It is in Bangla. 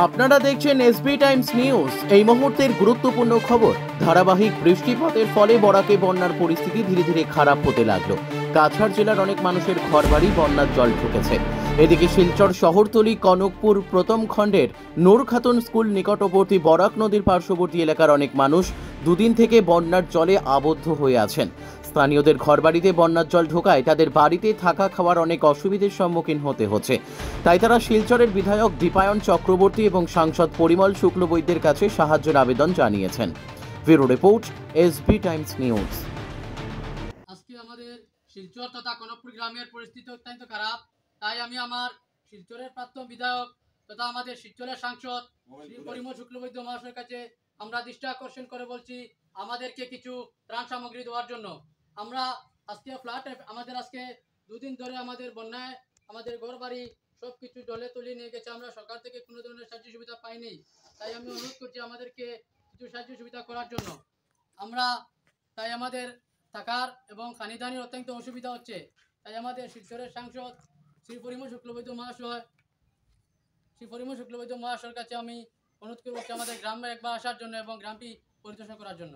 আপনারা দেখছেন এসবি টাইমস নিউজ। এই মুহূর্তের গুরুত্বপূর্ণ খবর। ধারাবাহিক বৃষ্টিপাতের ফলে বরাকে বন্যার পরিস্থিতি ধীরে ধীরে খারাপ হতে লাগলো। কাছাড় জেলার অনেক মানুষের ঘরবাড়ি বন্যার জল ঢুকেছে। এদিকে শিলচর শহরতলি কনকপুর প্রথম খণ্ডের নূর খাতুন স্কুল নিকটবর্তী বরাক নদীর পার্শ্ববর্তী এলাকার অনেক মানুষ দুদিন থেকে বন্যার জলে আবদ্ধ হয়ে আছেন। স্থানীয়দের ঘরবাড়িতে বন্যার জল ঢোকায় তাদের বাড়িতে থাকা খাওয়ার অনেক অসুবিধার সম্মুখীন হতে হচ্ছে। তাই তারা শিলচরের বিধায়ক দীপায়ন চক্রবর্তী এবং সাংসদ পরিমল শুক্লবৈদ্যের কাছে সাহায্যের আবেদন জানিয়েছেন। Bureau report, SB Times news. আজকে আমাদের শিলচর তথা কনকপুর গ্রামের পরিস্থিতি অত্যন্ত খারাপ। তাই আমি আমার শিলচরের প্রাক্তন বিধায়ক তথা আমাদের শিলচরের সাংসদ শ্রী পরিমল শুক্লবৈদ্য মহাশয়ের কাছে আমরা দৃষ্টি আকর্ষণ করে বলছি আমাদেরকে কিছু ত্রাণ সামগ্রী দেওয়ার জন্য। আমরা আজকে আমাদের আজকে দুদিন ধরে আমাদের বন্যায় আমাদের ঘর বাড়ি সব কিছু জলে তলিয়ে নিয়ে গেছে। আমরা সরকার থেকে কোনো ধরনের সাহায্য সুবিধা পাইনি। তাই আমি অনুরোধ করছি আমাদেরকে কিছু সাহায্য সুবিধা করার জন্য। তাই আমাদের থাকার এবং খানিদানির অত্যন্ত অসুবিধা হচ্ছে। তাই আমাদের শিলচরের সাংসদ শ্রী পরিমল শুক্লবৈদ্য মহাশয়ের কাছে আমি অনুরোধ করছি আমাদের গ্রামে একবার আসার জন্য এবং গ্রামটি পরিদর্শন করার জন্য।